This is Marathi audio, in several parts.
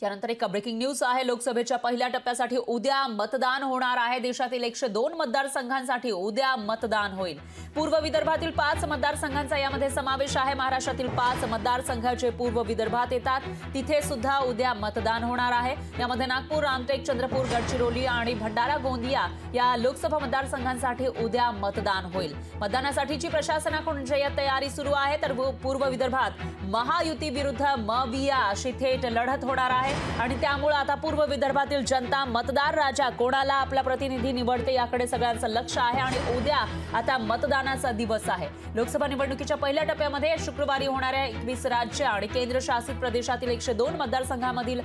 यानंतर एक ब्रेकिंग न्यूज आहे। लोकसभेच्या पहिल्या टप्प्यासाठी उद्या मतदान होणार आहे। देशातील 102 मतदारसंघांसाठी उद्या मतदान होईल। पूर्व विदर्भातील 5 मतदारसंघांचा यामध्ये समावेश आहे। महाराष्ट्रातील 5 मतदारसंघाचे पूर्व विदर्भात येतात, तिथे सुद्धा उद्या मतदान होणार आहे। यामध्ये नागपूर, रामटेक, चंद्रपूर, गडचिरोली आणि भंडारा गोंदिया या लोकसभा मतदारसंघांसाठी उद्या मतदान होईल। मतदानासाठीची प्रशासनाकडून जय्यत तयारी सुरू आहे। तर पूर्व विदर्भात महायुती विरुद्ध मविया अशी थेट लढत होणार आहे आणि त्यामुळे आता पूर्व विदर्भातील जनता मतदार राजा कोणाला आपला प्रतिनिधी निवडते याकडे सगळ्यांचं लक्ष आहे आणि उद्या आता मतदानाचा दिवस आहे। लोकसभा निवडणुकीच्या पहिल्या टप्प्यामध्ये शुक्रवारी होणाऱ्या 21 राज्य आणि केंद्रशासित प्रदेशातील 102 मतदारसंघांमधील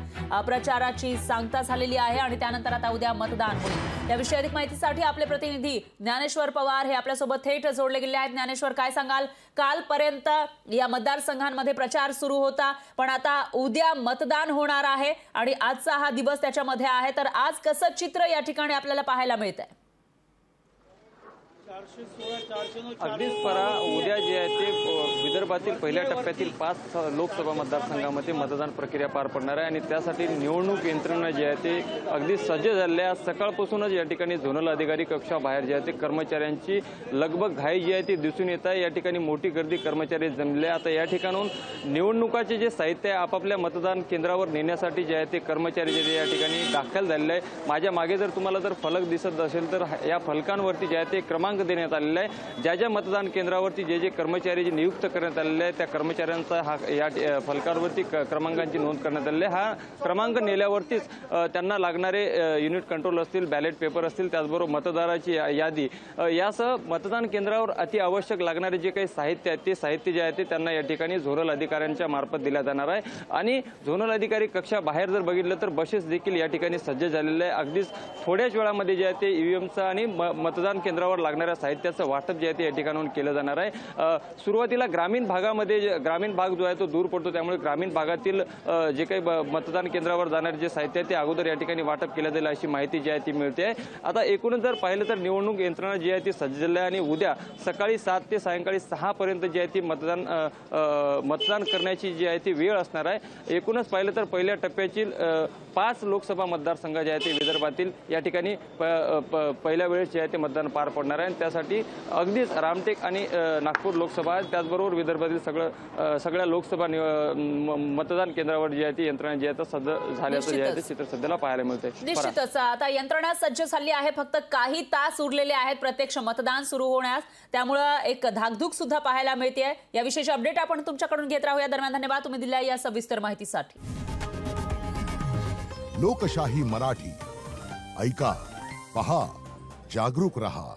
प्रचाराची सांगता झालेली आहे आणि त्यानंतर आता उद्या मतदान होईल। याविषयी अधिक माहितीसाठी आपले प्रतिनिधी ज्ञानेश्वर पवार हे आपल्यासोबत थेट जोडले गेले आहेत। ज्ञानेश्वर, काय सांगाल? कालपर्यंत या मतदारसंघांमध्ये प्रचार सुरू होता, पण आता उद्या मतदान होणार आहे आणि आजचा हा दिवस त्याच्यामध्ये आहे, तर आज कसं चित्र या ठिकाणी आपल्याला पाहायला मिळतंय? अगदीच परा उद्या जे आहे ते विदर्भातील पहिल्या टप्प्यातील 5 लोकसभा मतदारसंघामध्ये मतदान प्रक्रिया पार पडणार आहे आणि त्यासाठी निवडणूक यंत्रणा जे आहे ते अगदी सज्ज झाले आहे। सकाळपासूनच या ठिकाणी झोनल अधिकारी कक्षाबाहेर जे आहे ते कर्मचाऱ्यांची लगबग घाई जी आहे ती दिसून येत आहे। या ठिकाणी मोठी गर्दी कर्मचारी जमले। आता या ठिकाणून निवडणुकाचे जे साहित्य आहे आपापल्या मतदान केंद्रावर नेण्यासाठी जे आहे ते कर्मचारी जे या ठिकाणी दाखल झालेले आहे। माझ्या मागे जर तुम्हाला जर फलक दिसत असेल तर या फलकांवरती जे आहे ते क्रमांक देण्यात आलेला आहे। ज्या ज्या मतदान केंद्रावरती जे प्रमचारी जे नियुक्त करण्यात आलेले आहेत त्या कर्मचाऱ्यांचा हा या फलकावरती क्रमांकांची नोंद करण्यात आलेली आहे। हा क्रमांक नेल्यावरतीच त्यांना लागणारे युनिट कंट्रोल असतील, बॅलेट पेपर असतील, त्याचबरोबर मतदाराची यादी यासह मतदान केंद्रावर अति आवश्यक लागणारे जे काही साहित्य आहे ते साहित्य जे आहे ते त्यांना या ठिकाणी झोनल अधिकाऱ्यांच्या मार्फत दिल्या जाणार आहे। आणि झोनल अधिकारी कक्षा बाहेर जर बघितलं तर बसेस देखील या ठिकाणी सज्ज झालेले आहे। अगदीच थोड्याच वेळामध्ये जे आहे ते ईव्हीएमचं आणि मतदान केंद्रावर लागणाऱ्या साहित्याचं वाटप जे आहे ते या ठिकाणून केलं जाणार आहे। सुरुवातीला ग्रामीण भागामध्ये ग्रामीण भाग जो आहे तो दूर पडतो, त्यामुळे ग्रामीण भागातील जे काही मतदान केंद्रावर जाणारे जे साहित्य आहे ते अगोदर या ठिकाणी वाटप केलं जाईल अशी माहिती जी आहे ती मिळते आहे। आता एकूणच जर पाहिलं तर निवडणूक यंत्रणा जी आहे ती सज्ज झाली आहे आणि उद्या सकाळी 7 ते सायंकाळी 6 पर्यंत जी आहे ती मतदान करण्याची जी आहे ती वेळ असणार आहे। एकूणच पाहिलं तर पहिल्या टप्प्याची 5 लोकसभा मतदारसंघ जे आहे ते विदर्भातील या ठिकाणी पहिल्या वेळेस जे आहे ते मतदान पार पडणार आहे। त्यासाठी अगदीच रामटेक आणि नागपूर लोकसभा त्याचबरोबर विदर्भातील सगळ्या लोकसभा मतदान केंद्रावर जी आहे ती यंत्रणा जी आहे सज्ज झाल्याचं जे आहे ते चित्र सध्याला पाहायला मिळते। निश्चितच आता यंत्रणा सज्ज झाली आहे, फक्त काही तास उरलेले आहेत प्रत्यक्ष मतदान सुरू होण्यास, त्यामुळे एक धाकधूक सुद्धा पाहायला मिळते। याविषयीची अपडेट आपण तुमच्याकडून घेत राहूया। दरम्यान धन्यवाद तुम्ही दिलेल्या या सविस्तर माहितीसाठी। लोकशाही मराठी ऐका, पहा, जागरूक रहा।